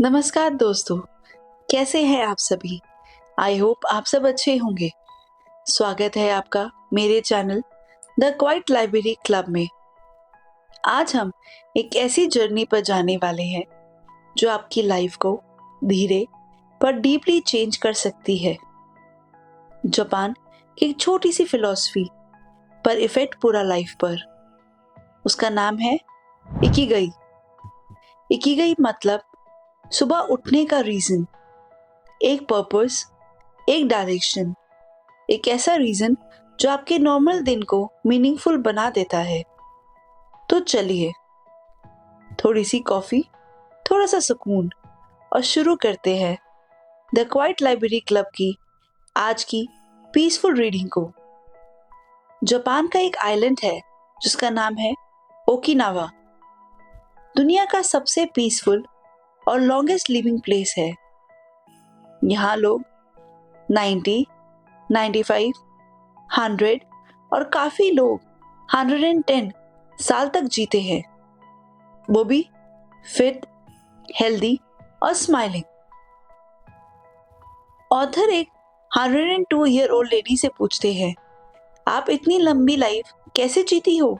नमस्कार दोस्तों, कैसे हैं आप सभी। आई होप आप सब अच्छे होंगे। स्वागत है आपका मेरे channel the quite library club में। आज हम एक ऐसी जर्नी पर जाने वाले हैं जो आपकी लाइफ को धीरे पर डीपली चेंज कर सकती है। जापान की एक छोटी सी फिलॉसफी पर इफेक्ट पूरा लाइफ पर। उसका नाम है इकिगाई। इकिगाई मतलब सुबह उठने का रीजन, एक पर्पस, एक डायरेक्शन, एक ऐसा रीजन जो आपके नॉर्मल दिन को मीनिंगफुल बना देता है। तो चलिए, थोड़ी सी कॉफी, थोड़ा सा सुकून और शुरू करते हैं द क्वाइट लाइब्रेरी क्लब की आज की पीसफुल रीडिंग को। जापान का एक आइलैंड है जिसका नाम है ओकिनावा। दुनिया का सबसे पीसफुल और लॉन्गेस्ट लिविंग प्लेस है। यहाँ लोग 90, 95, 100 और काफी लोग 110 साल तक जीते हैं, वो भी फिट, हेल्दी और स्माइलिंग। ऑथर एक 102 ईयर ओल्ड लेडी से पूछते हैं, आप इतनी लंबी लाइफ कैसे जीती हो।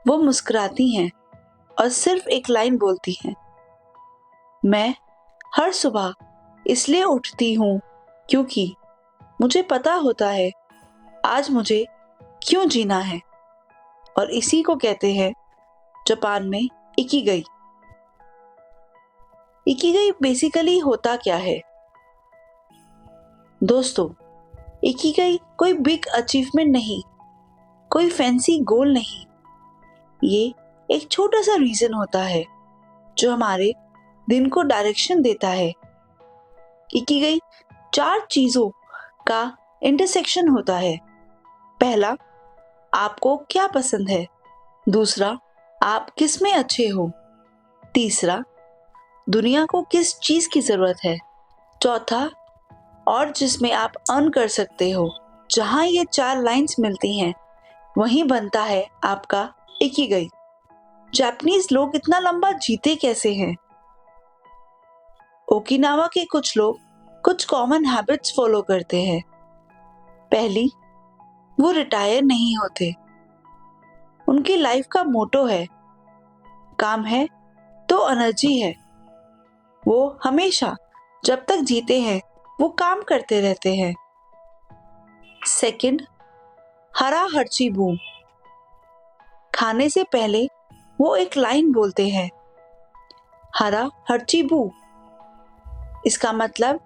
वो मुस्कुराती हैं और सिर्फ एक लाइन बोलती हैं, मैं हर सुबह इसलिए उठती हूँ क्योंकि मुझे पता होता है आज मुझे क्यों जीना है। और इसी को कहते हैं जापान में इकिगाई। इकिगाई बेसिकली होता क्या है दोस्तों? इकिगाई कोई बिग अचीवमेंट नहीं, कोई फैंसी गोल नहीं। ये एक छोटा सा रीजन होता है जो हमारे दिन को डायरेक्शन देता है। इकिगाई 4 चीजों का इंटरसेक्शन होता है। पहला, आपको क्या पसंद है। दूसरा, आप किस में अच्छे हो। तीसरा, दुनिया को किस चीज की जरूरत है। चौथा, और जिसमें आप अर्न कर सकते हो। जहां ये 4 लाइंस मिलती हैं वहीं बनता है आपका इकिगाई। जापानीज लोग इतना लंबा जीते कैसे हैं? ओकिनावा के कुछ लोग कुछ कॉमन हैबिट्स फॉलो करते हैं। पहली, वो रिटायर नहीं होते। उनकी लाइफ का मोटो है, काम है तो एनर्जी है। वो हमेशा जब तक जीते हैं वो काम करते रहते हैं। सेकंड, हरा हर्ची बू। खाने से पहले वो एक लाइन बोलते हैं, हरा हर्ची बू। इसका मतलब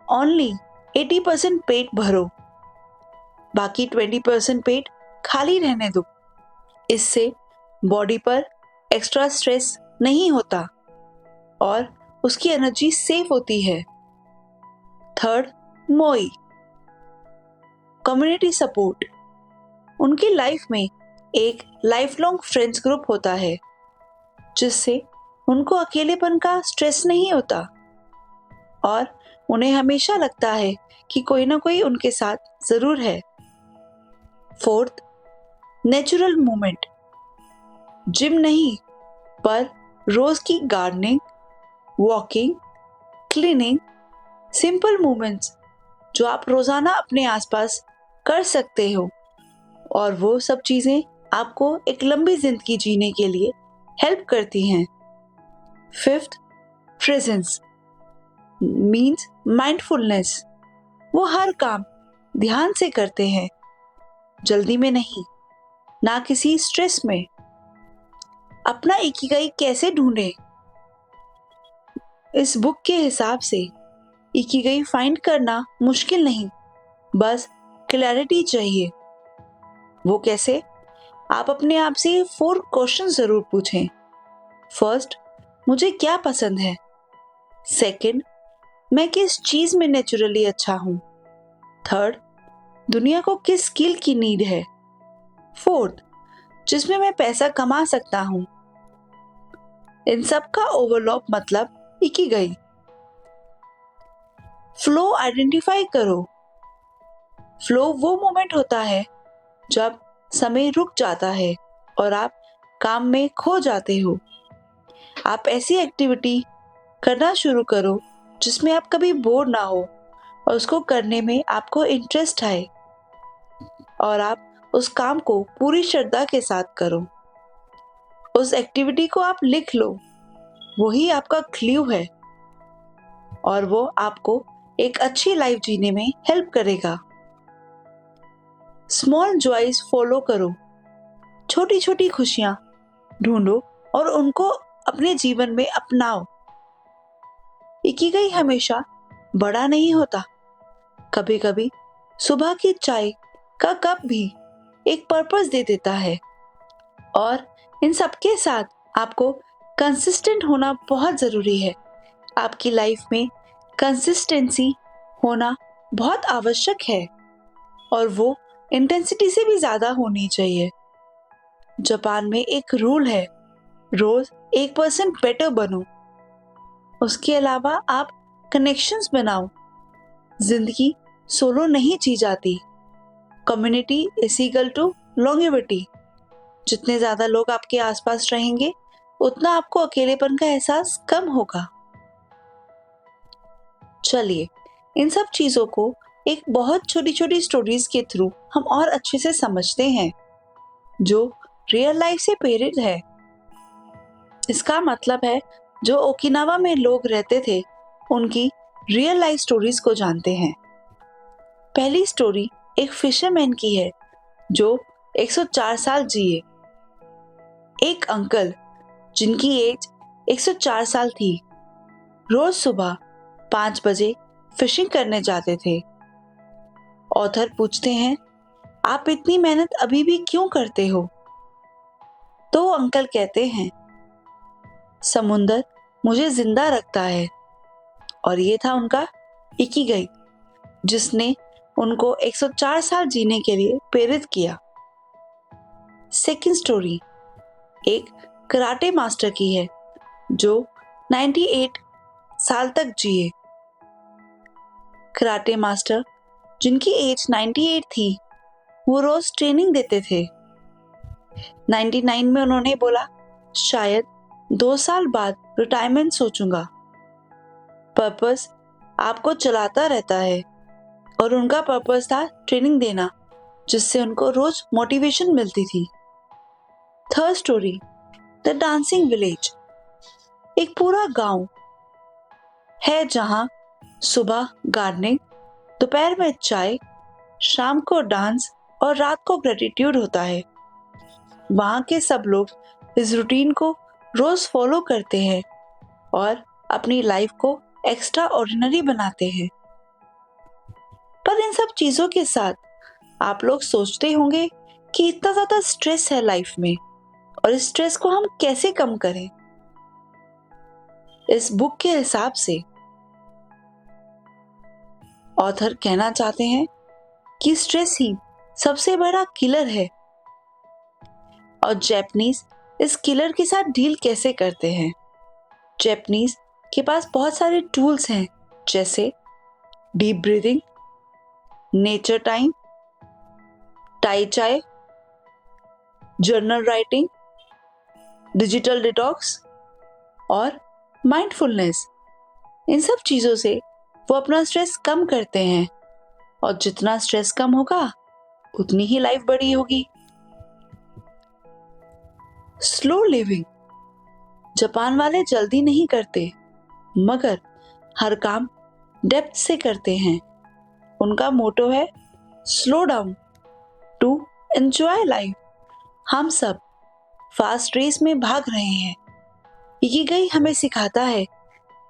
ओनली 80% पेट भरो, बाकी 20% पेट खाली रहने दो। इससे बॉडी पर एक्स्ट्रा स्ट्रेस नहीं होता और उसकी एनर्जी सेव होती है। थर्ड, मोई, कम्युनिटी सपोर्ट। उनकी लाइफ में एक लाइफ लॉन्ग फ्रेंड्स ग्रुप होता है जिससे उनको अकेलेपन का स्ट्रेस नहीं होता और उन्हें हमेशा लगता है कि कोई ना कोई उनके साथ जरूर है। Fourth, natural movement. जिम नहीं, पर रोज की gardening, walking, cleaning, simple movements जो आप रोजाना अपने आसपास कर सकते हो, और वो सब चीजें आपको एक लंबी जिंदगी जीने के लिए हेल्प करती हैं। Fifth, presence means mindfulness. वो हर काम ध्यान से करते हैं, जल्दी में नहीं, ना किसी स्ट्रेस में। अपना इकिगाई कैसे ढूंढें? इस बुक के हिसाब से इकिगाई फाइंड करना मुश्किल नहीं, बस क्लैरिटी चाहिए। वो कैसे? आप अपने आप से 4 क्वेश्चन जरूर पूछें। फर्स्ट, मुझे क्या पसंद है। सेकंड, मैं किस चीज में नेचुरली अच्छा हूं। थर्ड, दुनिया को किस स्किल की नीड है। फोर्थ, जिसमें मैं पैसा कमा सकता हूं। इन सब का ओवरलैप मतलब इकिगाई। फ्लो आइडेंटिफाई करो। फ्लो वो मोमेंट होता है जब समय रुक जाता है और आप काम में खो जाते हो। आप ऐसी एक्टिविटी करना शुरू करो जिसमें आप कभी बोर ना हो और उसको करने में आपको इंटरेस्ट आए और आप उस काम को पूरी श्रद्धा के साथ करो। उस एक्टिविटी को आप लिख लो, वही आपका क्लू है और वो आपको एक अच्छी लाइफ जीने में हेल्प करेगा। स्मॉल जॉयज फॉलो करो, छोटी छोटी खुशियां ढूंढो और उनको अपने जीवन में अपनाओ। इकिगाई हमेशा बड़ा नहीं होता, कभी कभी सुबह की चाय का कप भी एक पर्पस दे देता है और इन सबके साथ आपको कंसिस्टेंट होना बहुत ज़रूरी है। आपकी लाइफ में कंसिस्टेंसी होना बहुत आवश्यक है और वो इंटेंसिटी से भी ज़्यादा होनी चाहिए। जापान में एक रूल है, रोज 1% बेटर बनो। उसके अलावा आप कनेक्शंस बनाओ। जिंदगी सोलो नहीं जी जाती। Community is equal to longevity. जितने ज्यादा लोग आपके आसपास रहेंगे उतना आपको अकेलेपन का एहसास कम होगा। चलिए इन सब चीजों को एक बहुत छोटी छोटी स्टोरीज के थ्रू हम और अच्छे से समझते हैं जो रियल लाइफ से प्रेरित है। इसका मतलब है जो ओकिनावा में लोग रहते थे उनकी रियल लाइफ स्टोरीज को जानते हैं। पहली स्टोरी एक फिशरमैन की है जो 104 साल जिए। एक अंकल जिनकी एज 104 साल थी रोज सुबह 5 बजे फिशिंग करने जाते थे। ऑथर पूछते हैं, आप इतनी मेहनत अभी भी क्यों करते हो? तो अंकल कहते हैं, समुंदर मुझे जिंदा रखता है। और ये था उनका इकिगाई, जिसने उनको 104 साल जीने के लिए प्रेरित किया। सेकंड स्टोरी एक कराटे मास्टर की है जो 98 साल तक जिए। कराटे मास्टर जिनकी एज 98 थी वो रोज ट्रेनिंग देते थे। 99 में उन्होंने बोला, शायद 2 साल बाद रिटायरमेंट सोचूंगा। पर्पस आपको चलाता रहता है और उनका पर्पस था ट्रेनिंग देना, जिससे उनको रोज मोटिवेशन मिलती थी। Third story the dancing village. एक पूरा गांव है जहां सुबह गार्डनिंग, दोपहर में चाय, शाम को डांस और रात को ग्रेटिट्यूड होता है। वहां के सब लोग इस रूटीन को रोज फॉलो करते हैं और अपनी लाइफ को एक्स्ट्रा ऑर्डिनरी बनाते हैं। पर इन सब चीजों के साथ आप लोग सोचते होंगे कि इतना ज्यादा स्ट्रेस है लाइफ में और इस स्ट्रेस को हम कैसे कम करें। इस बुक के हिसाब से ऑथर कहना चाहते हैं कि स्ट्रेस ही सबसे बड़ा किलर है और जैपनीज इस किलर के साथ डील कैसे करते हैं। जैपनीज के पास बहुत सारे टूल्स हैं, जैसे deep breathing, nature time, tie चाय, जर्नल राइटिंग, डिजिटल डिटॉक्स और माइंडफुलनेस। इन सब चीजों से वो अपना स्ट्रेस कम करते हैं और जितना स्ट्रेस कम होगा उतनी ही लाइफ बड़ी होगी। Slow living. जापान वाले जल्दी नहीं करते मगर हर काम डेप्थ से करते हैं। उनका मोटो है slow down to enjoy life. हम सब फास्ट रेस में भाग रहे हैं। इकिगाई हमें सिखाता है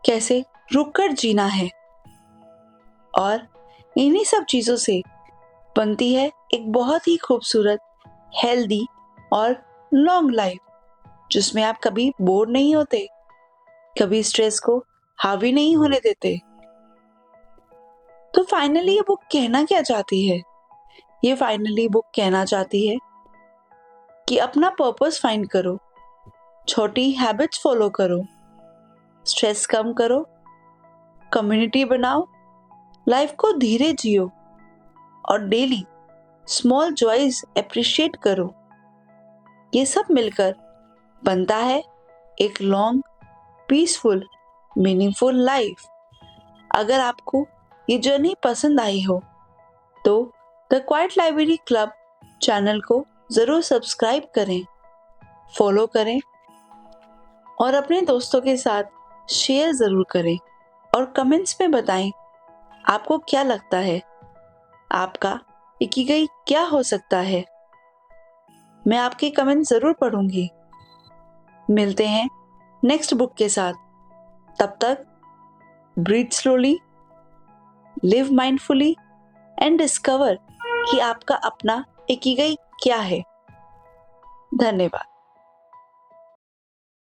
कैसे रुककर जीना है और इन्हीं सब चीजों से बनती है एक बहुत ही खूबसूरत, हेल्दी और लॉन्ग लाइफ, जिसमें आप कभी बोर नहीं होते, कभी स्ट्रेस को हावी नहीं होने देते। तो फाइनली ये बुक कहना क्या चाहती है? ये फाइनली बुक कहना चाहती है कि अपना पर्पस फाइंड करो, छोटी हैबिट्स फॉलो करो, स्ट्रेस कम करो, कम्युनिटी बनाओ, लाइफ को धीरे जियो और डेली स्मॉल जॉयज अप्रिशिएट करो। ये सब मिलकर बनता है एक लॉन्ग, पीसफुल मीनिंगफुल लाइफ। अगर आपको ये जर्नी पसंद आई हो तो the quite library club channel को ज़रूर सब्सक्राइब करें, फॉलो करें और अपने दोस्तों के साथ शेयर ज़रूर करें और कमेंट्स में बताएं आपको क्या लगता है, आपका इकिगाई क्या हो सकता है। मैं आपके कमेंट ज़रूर पढ़ूंगी। मिलते हैं नेक्स्ट बुक के साथ। तब तक breathe slowly, live mindfully and discover कि आपका अपना इकिगाई क्या है। धन्यवाद।